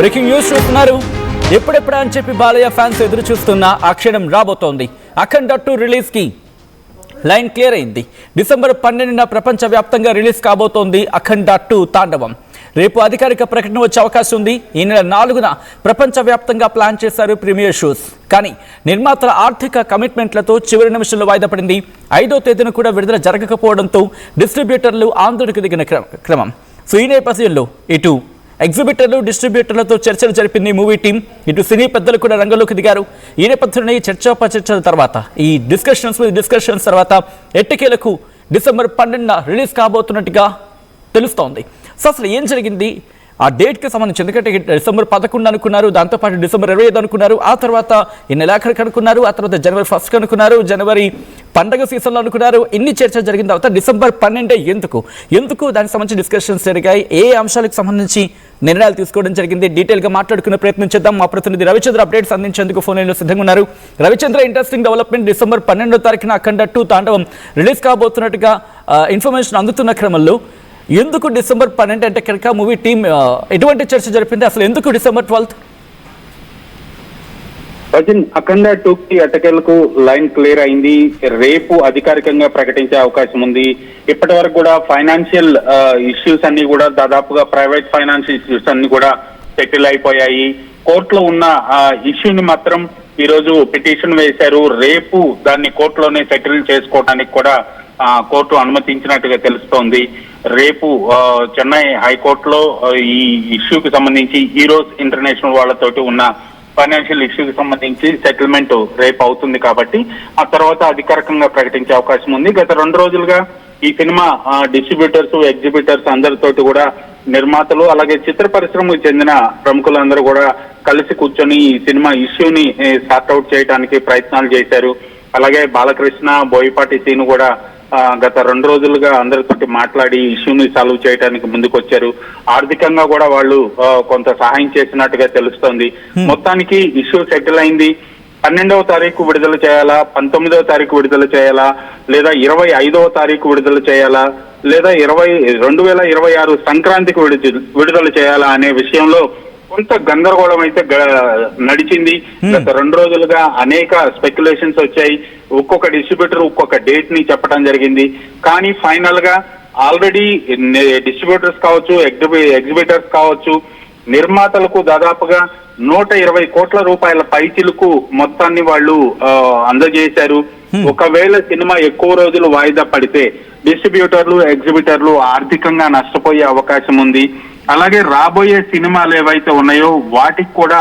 Breaking news చూస్తున్నారు. ఎప్పుడెప్పుడా అని చెప్పి బాలయ్య ఫ్యాన్స్ ఎదురు చూస్తున్న ఆ క్షణం రాబోతోంది. అఖండ 2 రిలీజ్ కి లైన్ క్లియర్ అయింది. డిసెంబర్ 12న ప్రపంచవ్యాప్తంగా రిలీజ్ కాబోతోంది అఖండ 2 తాండవం. రేపు అధికారిక ప్రకటన వచ్చే అవకాశం ఉంది. ఈ నెల 4న ప్రపంచవ్యాప్తంగా ప్లాన్ చేశారు ప్రీమియర్ షోస్. కానీ నిర్మాతల ఆర్థిక కమిట్మెంట్లతో చివరి నిమిషంలో వాయిదా పడింది. 5వ తేదీన కూడా విడుదల జరగకపోవడంతో డిస్ట్రిబ్యూటర్లు ఆందోళనకు దిగిన క్రమం. సో ఈ నేపథ్యంలో ఇటు ఎగ్జిబిటర్లు డిస్ట్రిబ్యూటర్లతో చర్చలు జరిపింది మూవీ టీం. ఇటు సినీ పెద్దలు కూడా రంగంలోకి దిగారు. ఈ నేపథ్యంలో ఈ చర్చల తర్వాత ఈ డిస్కషన్స్ తర్వాత ఎట్టకేలకు డిసెంబర్ 12న రిలీజ్ కాబోతున్నట్టుగా తెలుస్తోంది. సో అసలు ఏం జరిగింది ఆ డేట్కి సంబంధించి? ఎందుకంటే డిసెంబర్ 11 అనుకున్నారు, దాంతోపాటు డిసెంబర్ 25 అనుకున్నారు, ఆ తర్వాత ఈ నెలాఖరికి అనుకున్నారు, ఆ తర్వాత జనవరి 1st అనుకున్నారు, జనవరి పండగ సీజన్లో అనుకున్నారు. ఇన్ని చర్చలు జరిగిన తర్వాత డిసెంబర్ 12 ఎందుకు దానికి సంబంధించి డిస్కషన్స్ జరిగాయి, ఏ అంశాలకు సంబంధించి నిర్ణయాలు తీసుకోవడం జరిగింది, డీటెయిల్గా మాట్లాడుకునే ప్రయత్నం చేద్దాం. మా ప్రతినిధి రవిచంద్ర అప్డేట్స్ అందించేందుకు ఫోన్ లైన్లో సిద్ధంగా ఉన్నారు. Ravichandra, interesting development. డిసెంబర్ 12వ తారీఖున అఖండ 2 తాండవం రిలీజ్ కాబోతున్నట్టుగా ఇన్ఫర్మేషన్ అందుతున్న క్రమంలో ఎందుకు డిసెంబర్ 12 అంటే కనుక మూవీ టీం ఎటువంటి చర్చ జరిపింది? అసలు ఎందుకు డిసెంబర్ 12? అఖండ 2కి అటకెలకు లైన్ క్లియర్ అయింది. రేపు అధికారికంగా ప్రకటించే అవకాశం ఉంది. ఇప్పటి వరకు కూడా ఫైనాన్షియల్ ఇష్యూస్ అన్ని కూడా దాదాపుగా ప్రైవేట్ ఫైనాన్షియల్ ఇష్యూస్ అన్ని కూడా సెటిల్ అయిపోయాయి. కోర్టులో ఉన్న ఇష్యూని మాత్రం ఈ రోజు పిటిషన్ వేశారు. రేపు దాన్ని కోర్టులోనే సెటిల్ చేసుకోవడానికి కూడా కోర్టు అనుమతించినట్టుగా తెలుస్తోంది. రేపు చెన్నై హైకోర్టులో ఈ ఇష్యూకి సంబంధించి హీరోస్ ఇంటర్నేషనల్ వాళ్ళతోటి ఉన్న ఫైనాన్షియల్ ఇష్యూకి సంబంధించి సెటిల్మెంట్ రేపు అవుతుంది కాబట్టి ఆ తర్వాత అధికారికంగా ప్రకటించే అవకాశం ఉంది. గత 2 రోజులుగా ఈ సినిమా డిస్ట్రిబ్యూటర్స్, ఎగ్జిబిటర్స్ అందరితోటి కూడా నిర్మాతలు అలాగే చిత్ర పరిశ్రమకు చెందిన ప్రముఖులందరూ కూడా కలిసి కూర్చొని ఈ సినిమా ఇష్యూని సార్ట్అవుట్ చేయడానికి ప్రయత్నాలు చేశారు. అలాగే బాలకృష్ణ, బోయపాటి సీను కూడా గత 2 రోజులుగా అందరితోటి మాట్లాడి ఇష్యూని సాల్వ్ చేయడానికి ముందుకొచ్చారు. ఆర్థికంగా కూడా వాళ్ళు కొంత సహాయం చేసినట్టుగా తెలుస్తోంది. మొత్తానికి ఇష్యూ సెటిల్ అయింది. 12వ తారీఖు విడుదల చేయాలా, 19వ తారీఖు విడుదల చేయాలా, లేదా 25వ తారీఖు విడుదల చేయాలా, లేదా 2026 సంక్రాంతికి విడుదల చేయాలా అనే విషయంలో కొంత గందరగోళం అయితే నడిచింది. గత 2 రోజులుగా అనేక స్పెక్యులేషన్స్ వచ్చాయి. ఒక్కొక్క డిస్ట్రిబ్యూటర్ ఒక్కొక్క డేట్ ని చెప్పడం జరిగింది. కానీ ఫైనల్ గా ఆల్రెడీ డిస్ట్రిబ్యూటర్స్ కావచ్చు, ఎగ్జిబిటర్స్ కావచ్చు, నిర్మాతలకు దాదాపుగా 120 కోట్ల రూపాయల పైచిలకు మొత్తాన్ని వాళ్ళు అందజేశారు. ఒకవేళ సినిమా ఎక్కువ రోజులు వాయిదా పడితే డిస్ట్రిబ్యూటర్లు, ఎగ్జిబిటర్లు ఆర్థికంగా నష్టపోయే అవకాశం ఉంది. అలాగే రాబోయే సినిమాలు ఏవైతే ఉన్నాయో వాటికి కూడా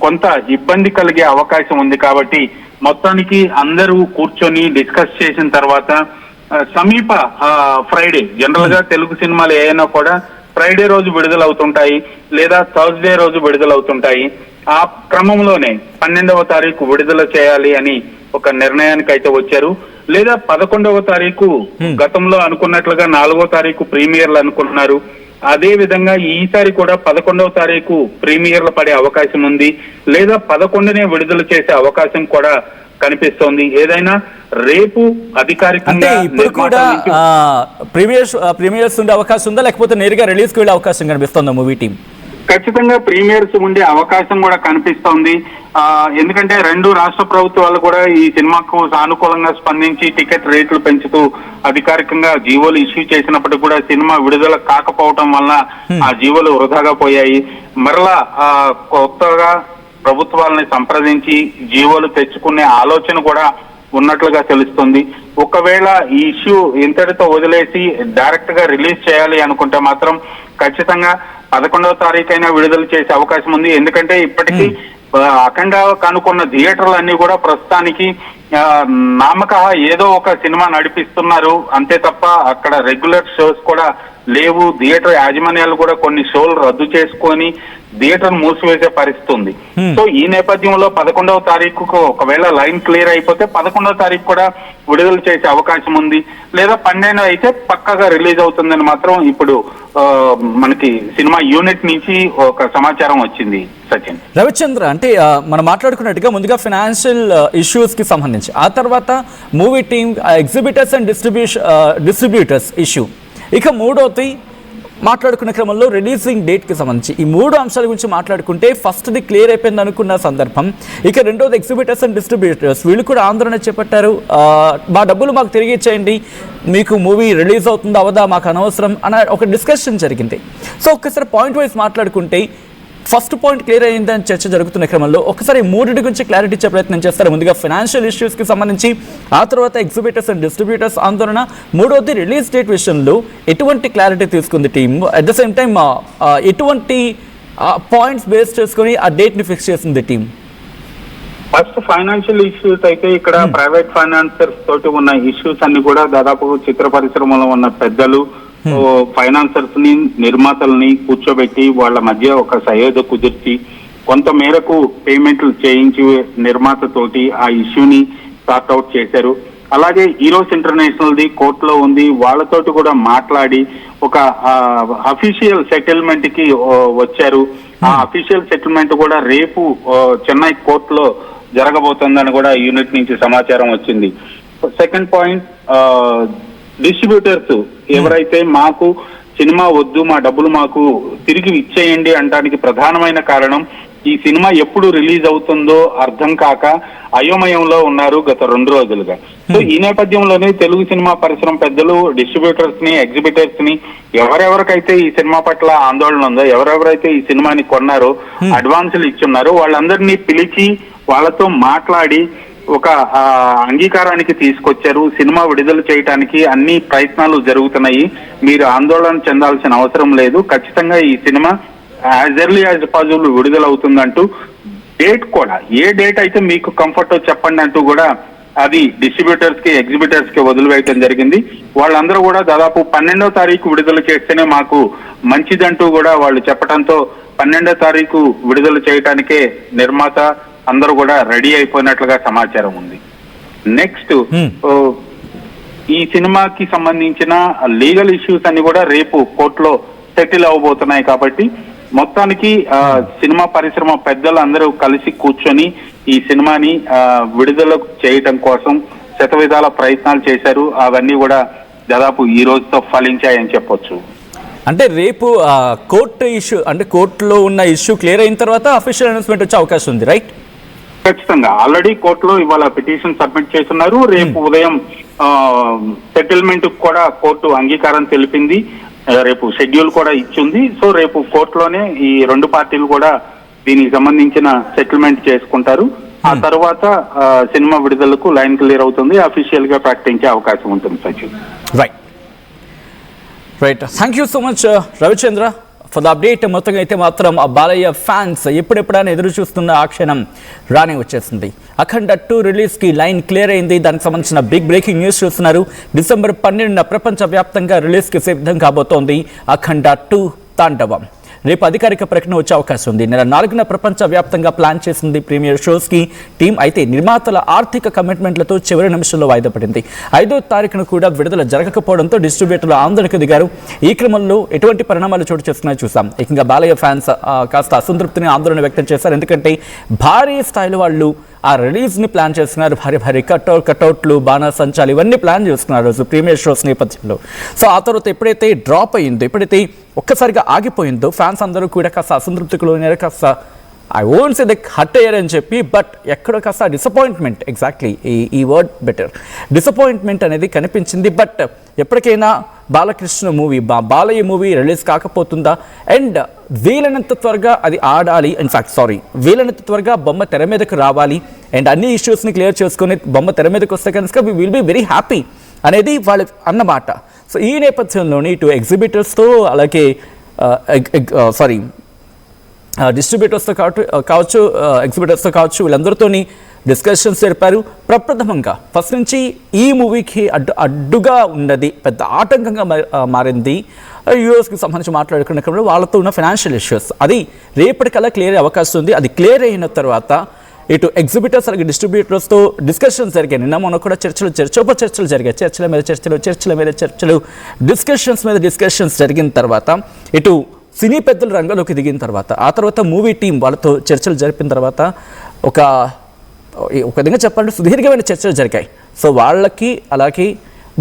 కొంత ఇబ్బంది కలిగే అవకాశం ఉంది. కాబట్టి మొత్తానికి అందరూ కూర్చొని డిస్కస్ చేసిన తర్వాత సమీప ఫ్రైడే, జనరల్ గా తెలుగు సినిమాలు ఏమైనా కూడా ఫ్రైడే రోజు విడుదలవుతుంటాయి లేదా థర్స్డే రోజు విడుదలవుతుంటాయి. ఆ క్రమంలోనే 12వ తారీఖు విడుదల చేయాలి అని ఒక నిర్ణయానికి అయితే వచ్చారు. లేదా 11వ తారీఖు గతంలో అనుకున్నట్లుగా 4వ తారీఖు ప్రీమియర్లు అనుకుంటున్నారు. అదే విధంగా ఈసారి కూడా 11వ తారీఖు ప్రీమియర్లు పడే అవకాశం ఉంది. లేదా 11నే విడుదల చేసే అవకాశం కూడా కనిపిస్తోంది. ఏదైనా రేపు అధికారికంగా ఇప్పుడు కూడా ప్రీమియర్స్ ఉండే అవకాశం ఉందా, లేకపోతే నేరుగా రిలీజ్ కి వెళ్ళే అవకాశం కనిపిస్తుందా మూవీ టీం? ఖచ్చితంగా ప్రీమియర్స్ ఉండే అవకాశం కూడా కనిపిస్తోంది. ఎందుకంటే 2 రాష్ట్ర ప్రభుత్వాలు కూడా ఈ సినిమాకు సానుకూలంగా స్పందించి టికెట్ రేట్లు పెంచుతూ అధికారికంగా జీవోలు ఇష్యూ చేసినప్పటికీ కూడా సినిమా విడుదల కాకపోవటం వల్ల ఆ జీవోలు వృధాగా పోయాయి. మరలా కొత్తగా ప్రభుత్వాలని సంప్రదించి జీవోలు తెచ్చుకునే ఆలోచన కూడా ఉన్నట్లుగా తెలుస్తుంది. ఒకవేళ ఈ ఇష్యూ ఇంతటితో వదిలేసి డైరెక్ట్ గా రిలీజ్ చేయాలి అనుకుంటే మాత్రం ఖచ్చితంగా 11వ తారీఖు అయినా విడుదల చేసే అవకాశం ఉంది. ఎందుకంటే ఇప్పటికీ అఖండ కనుక్కున్న థియేటర్లు అన్ని కూడా ప్రస్తుతానికి నామక ఏదో ఒక సినిమా నడిపిస్తున్నారు అంతే తప్ప అక్కడ రెగ్యులర్ షోస్ కూడా లేవు. థియేటర్ యాజమాన్యాలు కూడా కొన్ని షోలు రద్దు చేసుకొని థియేటర్ మూసివేసే పరిస్థితి ఉంది. సో ఈ నేపథ్యంలో 11వ తారీఖుకు ఒకవేళ లైన్ క్లియర్ అయిపోతే 11వ తారీఖు కూడా విడుదల చేసే అవకాశం ఉంది. లేదా 12 అయితే పక్కాగా రిలీజ్ అవుతుందని మాత్రం ఇప్పుడు మనకి సినిమా యూనిట్ నుంచి ఒక సమాచారం వచ్చింది. సచిన్, రవిచంద్ర, అంటే మనం మాట్లాడుకున్నట్టుగా ముందుగా ఫైనాన్షియల్ ఇష్యూస్ కి సంబంధించి, ఆ తర్వాత movie team, exhibitors and distributors issue, ఇక మూడోది మాట్లాడుకున్న క్రమంలో రిలీజింగ్ డేట్కి సంబంధించి ఈ 3 అంశాల గురించి మాట్లాడుకుంటే ఫస్ట్ది క్లియర్ అయిపోయింది అనుకున్న సందర్భం. ఇక రెండోది ఎగ్జిబిటర్స్ అండ్ డిస్ట్రిబ్యూటర్స్, వీళ్ళు కూడా ఆందోళన చేపట్టారు. మా డబ్బులు మాకు తిరిగి ఇచ్చేయండి, మీకు మూవీ రిలీజ్ అవుతుందా అవదా మాకు అనవసరం అన్న ఒక డిస్కషన్ జరిగింది. సో ఒక్కసారి పాయింట్ వైజ్ మాట్లాడుకుంటే ఫస్ట్ పాయింట్ క్లియర్ అయిందని చర్చ జరుగుతున్న క్రమంలో ఒకసారి 3 గురించి క్లారిటీ ఇచ్చే ప్రయత్నం చేస్తారు. ముందుగా ఫైనాన్షియల్ ఇష్యూస్కి సంబంధించి, ఆ తర్వాత ఎగ్జిబిటర్స్ అండ్ డిస్ట్రిబ్యూటర్స్ ఆందోళన, మూడోది రిలీజ్ డేట్ విషయంలో ఎటువంటి క్లారిటీ తీసుకుంది team, at the same time ఎటువంటి పాయింట్స్ బేస్ చేసుకొని ఆ డేట్ని ఫిక్స్ చేసింది టీమ్. ఫస్ట్ ఫైనాన్షియల్ ఇష్యూస్ అయితే ఇక్కడ ప్రైవేట్ ఫైనాన్సర్స్ తోటి ఉన్న ఇష్యూస్ అన్ని కూడా దాదాపు చిత్ర పరిశ్రమలో ఉన్న పెద్దలు ఫైనాన్సర్స్ ని నిర్మాతల్ని కూర్చోబెట్టి వాళ్ళ మధ్య ఒక సయోధ్య కుదిర్చి కొంత మేరకు పేమెంట్లు చేయించి నిర్మాత తోటి ఆ ఇష్యూని సార్ట్ అవుట్ చేశారు. అలాగే ఈరోస్ ఇంటర్నేషనల్ ది కోర్టులో ఉంది, వాళ్ళతోటి కూడా మాట్లాడి ఒక అఫీషియల్ సెటిల్మెంట్ కి వచ్చారు. ఆ అఫీషియల్ సెటిల్మెంట్ కూడా రేపు చెన్నై కోర్టులో జరగబోతోందని కూడా యూనిట్ నుంచి సమాచారం వచ్చింది. సెకండ్ పాయింట్, డిస్ట్రిబ్యూటర్స్ ఎవరైతే మాకు సినిమా వద్దు, మా డబ్బులు మాకు తిరిగి ఇచ్చేయండి అనడానికి ప్రధానమైన కారణం ఈ సినిమా ఎప్పుడు రిలీజ్ అవుతుందో అర్థం కాక అయోమయంలో ఉన్నారు గత 2 రోజులుగా. సో ఈ నేపథ్యంలోనే తెలుగు సినిమా పరిశ్రమ పెద్దలు డిస్ట్రిబ్యూటర్స్ ని, ఎగ్జిబిటర్స్ ని, ఎవరెవరికైతే ఈ సినిమా పట్ల ఆందోళన ఉందో, ఎవరెవరైతే ఈ సినిమాని కొన్నారో, అడ్వాన్సులు ఇచ్చున్నారో వాళ్ళందరినీ పిలిచి వాళ్ళతో మాట్లాడి ఒక అంగీకారానికి తీసుకొచ్చారు. సినిమా విడుదల చేయడానికి అన్ని ప్రయత్నాలు జరుగుతున్నాయి, మీరు ఆందోళన చెందాల్సిన అవసరం లేదు, ఖచ్చితంగా ఈ cinema as early as possible విడుదలవుతుందంటూ డేట్ కూడా ఏ డేట్ అయితే మీకు కంఫర్ట్ చెప్పండి అంటూ కూడా అది డిస్ట్రిబ్యూటర్స్ కి, ఎగ్జిబిటర్స్ కి వదిలివేయటం జరిగింది. వాళ్ళందరూ కూడా దాదాపు 12వ తారీఖు విడుదల చేస్తేనే మాకు మంచిదంటూ కూడా వాళ్ళు చెప్పడంతో 12వ తారీఖు విడుదల చేయడానికే నిర్మాత అందరూ కూడా రెడీ అయిపోయినట్లుగా సమాచారం ఉంది. నెక్స్ట్ ఈ సినిమాకి సంబంధించిన లీగల్ ఇష్యూస్ అన్ని కూడా రేపు కోర్టులో సెటిల్ అవబోతున్నాయి. కాబట్టి మొత్తానికి సినిమా పరిశ్రమ పెద్దలు అందరూ కలిసి కూర్చొని ఈ సినిమాని విడుదల చేయటం కోసం శతవిధాల ప్రయత్నాలు చేశారు. అవన్నీ కూడా దాదాపు ఈ రోజుతో ఫలించాయని చెప్పొచ్చు. అంటే రేపు కోర్టు ఇష్యూ, అంటే కోర్టులో ఉన్న ఇష్యూ క్లియర్ అయిన తర్వాత అఫీషియల్ అనౌన్స్మెంట్ వచ్చే అవకాశం ఉంది, రైట్? ఖచ్చితంగా ఆల్రెడీ కోర్టులో ఇవాళ పిటిషన్ సబ్మిట్ చేస్తున్నారు. రేపు ఉదయం సెటిల్మెంట్ కూడా కోర్టు అంగీకారం తెలిపింది, రేపు షెడ్యూల్ కూడా ఇచ్చింది. సో రేపు కోర్టులోనే ఈ 2 పార్టీలు కూడా దీనికి సంబంధించిన సెటిల్మెంట్ చేసుకుంటారు. ఆ తర్వాత సినిమా విడుదలకు లైన్ క్లియర్ అవుతుంది, అఫీషియల్ గా ప్రకటించే అవకాశం ఉంటుంది. Sachin, right, thank you so much Ravichandra for the update. మొత్తంగా అయితే మాత్రం ఆ బాలయ్య ఫ్యాన్స్ ఎప్పుడెప్పుడైనా ఎదురు చూస్తున్న ఆ క్షణం రానే వచ్చేసింది. అఖండ 2 రిలీజ్కి లైన్ క్లియర్ అయింది. దానికి సంబంధించిన బిగ్ బ్రేకింగ్ న్యూస్ చూస్తున్నారు. డిసెంబర్ 12న ప్రపంచవ్యాప్తంగా రిలీజ్కి సిద్ధం కాబోతోంది అఖండ 2 తాండవం. రేపు అధికారిక ప్రకటన వచ్చే అవకాశం ఉంది. నెల 4న ప్రపంచవ్యాప్తంగా ప్లాన్ చేసింది ప్రీమియర్ షోస్కి టీం. అయితే నిర్మాతల ఆర్థిక కమిట్మెంట్లతో చివరి నిమిషంలో వాయిదా పడింది. 5వ తారీఖున కూడా విడుదల జరగకపోవడంతో డిస్ట్రిబ్యూటర్లు ఆందోళనకు దిగారు. ఈ క్రమంలో ఎటువంటి పరిణామాలు చోటు చేసుకున్నాయో చూసాం. ఏకంగా బాలయ్య ఫ్యాన్స్ కాస్త అసంతృప్తిని, ఆందోళన వ్యక్తం చేశారు. ఎందుకంటే భారీ స్థాయిలో వాళ్ళు ఆ రిలీజ్ని ప్లాన్ చేస్తున్నారు. భారీ కట్అవుట్లు, బాణాసంచాలు ఇవన్నీ ప్లాన్ చేస్తున్నారు ప్రీమియర్ షోస్ నేపథ్యంలో. సో ఆ తర్వాత ఎప్పుడైతే డ్రాప్ అయ్యిందో, ఎప్పుడైతే ఒక్కసారిగా ఆగిపోయిందో ఫ్యాన్స్ అందరూ కూడా కాస్త అసంతృప్తికి లోనారు, కాస్త I won't say like hurt అయ్యారని చెప్పి, బట్ ఎక్కడో కాస్త డిసప్పాయింట్మెంట్, ఎగ్జాక్ట్లీ ఈ వర్డ్ బెటర్, డిసప్పాయింట్మెంట్ అనేది కనిపించింది. బట్ ఎప్పటికైనా Balakrishna movie, Balayya movie release కాకపోతుందా, అండ్ వీలైనంత త్వరగా అది ఆడాలి, వీలైనంత త్వరగా బొమ్మ తెర మీదకు రావాలి, అండ్ అన్ని ఇష్యూస్ని క్లియర్ చేసుకుని బొమ్మ తెర మీదకి వస్తే కనుక we will be very happy అనేది వాళ్ళు అన్నమాట. సో ఈ నేపథ్యంలోని ఇటు ఎగ్జిబిటర్స్తో అలాగే డిస్ట్రిబ్యూటర్స్తో కావచ్చు, ఎగ్జిబిటర్స్తో కావచ్చు, వీళ్ళందరితోని డిస్కషన్స్ జరిపారు. ప్రప్రథమంగా ఫస్ట్ నుంచి ఈ మూవీకి అడ్డుగా ఉన్నది, పెద్ద ఆటంకంగా మారింది యూఎస్కి సంబంధించి మాట్లాడుకున్న క్రమంలో వాళ్ళతో ఉన్న ఫైనాన్షియల్ ఇష్యూస్. అది రేపటికల్లా క్లియర్ అయ్యే అవకాశం ఉంది. అది క్లియర్ అయిన తర్వాత ఇటు ఎగ్జిబిటర్స్ అలాగే డిస్ట్రిబ్యూటర్స్తో డిస్కషన్స్ జరిగాయి. నిన్న మొన్న కూడా చర్చలు జరిగాయి. చర్చల మీద చర్చలు, డిస్కషన్స్ జరిగిన తర్వాత ఇటు సినీ పెద్దలు రంగంలోకి దిగిన తర్వాత, ఆ తర్వాత మూవీ టీం వాళ్ళతో చర్చలు జరిపిన తర్వాత ఒక విధంగా చెప్పాలంటే సుదీర్ఘమైన చర్చలు జరిగాయి. సో వాళ్ళకి అలాగే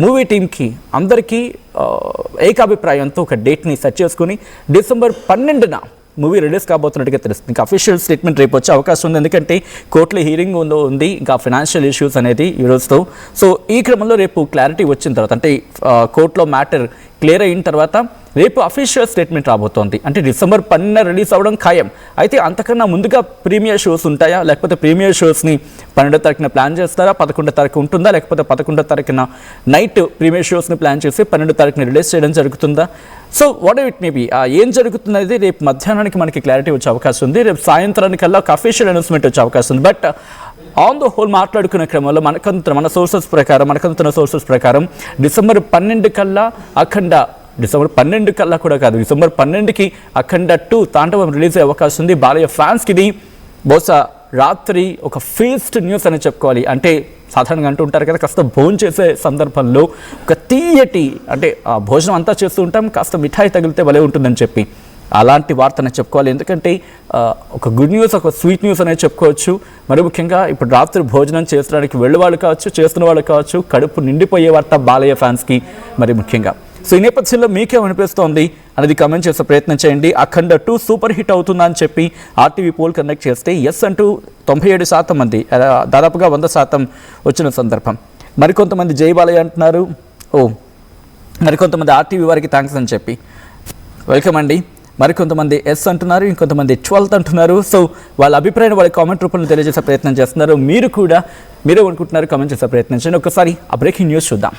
మూవీ టీంకి అందరికీ ఏకాభిప్రాయంతో ఒక డేట్ని సెట్ చేసుకుని డిసెంబర్ 12న మూవీ రిలీజ్ కాబోతున్నట్టుగా తెలుస్తుంది. ఇంకా అఫీషియల్ స్టేట్మెంట్ రేపు వచ్చే అవకాశం ఉంది, ఎందుకంటే కోర్టులో హీరింగ్ ఉంది, ఇంకా ఫైనాన్షియల్ ఇష్యూస్ అనేది ఈ రోజుతో. సో ఈ క్రమంలో రేపు క్లారిటీ వచ్చిన తర్వాత, అంటే కోర్టులో మ్యాటర్ క్లియర్ అయిన తర్వాత రేపు అఫీషియల్ స్టేట్మెంట్ రాబోతోంది. అంటే డిసెంబర్ 12న రిలీజ్ అవ్వడం ఖాయం. అయితే అంతకన్నా ముందుగా ప్రీమియర్ షోస్ ఉంటాయా, లేకపోతే ప్రీమియర్ షోస్ని 12వ తారీఖున ప్లాన్ చేస్తారా, 11వ తారీఖు ఉంటుందా, లేకపోతే 11వ తారీఖున నైట్ ప్రీమియర్ షోస్ని ప్లాన్ చేసి 12వ తారీఖున రిలీజ్ చేయడం జరుగుతుందా? So what it may be, ఏం జరుగుతున్నది రేపు మధ్యాహ్నానికి మనకి క్లారిటీ వచ్చే అవకాశం ఉంది. రేపు సాయంత్రానికల్లా ఒక అఫీషియల్ అనౌన్స్మెంట్ వచ్చే అవకాశం ఉంది. బట్ ఆన్ ద హోల్ మాట్లాడుకునే క్రమంలో మన సోర్సెస్ ప్రకారం డిసెంబర్ 12 కల్లా డిసెంబర్ 12 కల్లా కూడా కాదు, డిసెంబర్ 12కి అఖండ 2 తాండవం రిలీజ్ అయ్యే అవకాశం ఉంది. బాలయ్య ఫ్యాన్స్కి ఇది బహుశా రాత్రి ఒక ఫీస్ట్ న్యూస్ అని చెప్పుకోవాలి. అంటే సాధారణంగా అంటూ ఉంటారు కదా, కాస్త భోజనం చేసే సందర్భంలో ఒక తీయటి, అంటే ఆ భోజనం అంతా చేస్తూ ఉంటాం, కాస్త మిఠాయి తగిలితే భలే ఉంటుందని చెప్పి అలాంటి వార్తనే చెప్పుకోవాలి. ఎందుకంటే ఒక గుడ్ న్యూస్, ఒక స్వీట్ న్యూస్ అనేది చెప్పుకోవచ్చు. మరి ముఖ్యంగా ఇప్పుడు రాత్రి భోజనం చేసడానికి వెళ్ళేవాళ్ళు కావచ్చు, చేస్తున్న వాళ్ళు కావచ్చు, కడుపు నిండిపోయే వార్త బాలయ్య ఫ్యాన్స్కి మరి ముఖ్యంగా. సో ఈ నేపథ్యంలో మీకేమనిపిస్తోంది అనేది కామెంట్ చేసే ప్రయత్నం చేయండి. అఖండ 2 సూపర్ హిట్ అవుతుందా అని చెప్పి ఆర్టీవీ పోల్ కండక్ట్ చేస్తే ఎస్ అంటూ 97% మంది, దాదాపుగా 100% వచ్చిన సందర్భం. మరికొంతమంది జై బాలయ్య అంటున్నారు, మరికొంతమంది ఆర్టీవీ వారికి థ్యాంక్స్ అని చెప్పి వెల్కమ్ అండి. మరికొంతమంది ఎస్ అంటున్నారు, ఇంకొంతమంది 12th అంటున్నారు. సో వాళ్ళ అభిప్రాయాన్ని వాళ్ళ కామెంట్ రూపంలో తెలియజేసే ప్రయత్నం చేస్తున్నారు. మీరే అనుకుంటున్నారు, కామెంట్ చేసే ప్రయత్నం చేయండి. ఒకసారి ఆ బ్రేకింగ్ న్యూస్ చూద్దాం.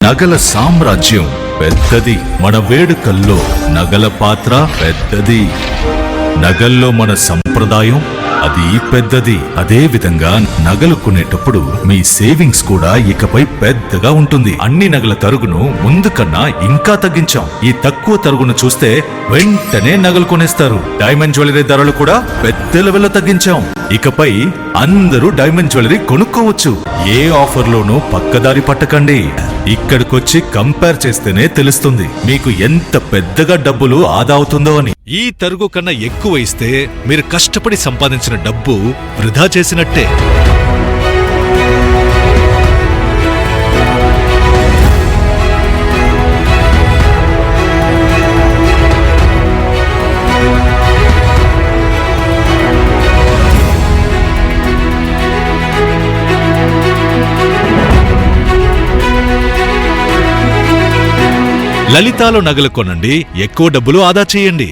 నగల సామ్రాజ్యం పెద్దది, మన వేడుకల్లో నగల పాత్ర పెద్దది. నగల్లో మన సంప్రదాయం అది పెద్దది. అదే విధంగా నగలు కొనేటప్పుడు మీ సేవింగ్స్ కూడా ఇకపై పెద్దగా ఉంటుంది. అన్ని నగల తరుగును ముందు కన్నా ఇంకా తగ్గించాం. ఈ తక్కువ తరుగును చూస్తే వెంటనే నగలు కొనేస్తారు. డైమండ్ జ్యువెలరీ ధరలు కూడా పెద్ద లెవెల్లో తగ్గించాం. ఇకపై అందరూ డైమండ్ జ్యువెలరీ కొనుక్కోవచ్చు. ఏ ఆఫర్లోనూ పక్కదారి పట్టకండి. ఇక్కడికొచ్చి కంపేర్ చేస్తేనే తెలుస్తుంది మీకు ఎంత పెద్దగా డబ్బులు ఆదా అవుతుందో అని. ఈ తరుగు కన్నా ఎక్కువ ఇస్తే మీరు కష్టపడి సంపాదించిన డబ్బు వృధా చేసినట్టే. లలితాలో నగలు కొనండి, ఎక్కువ డబ్బులు ఆదా చేయండి.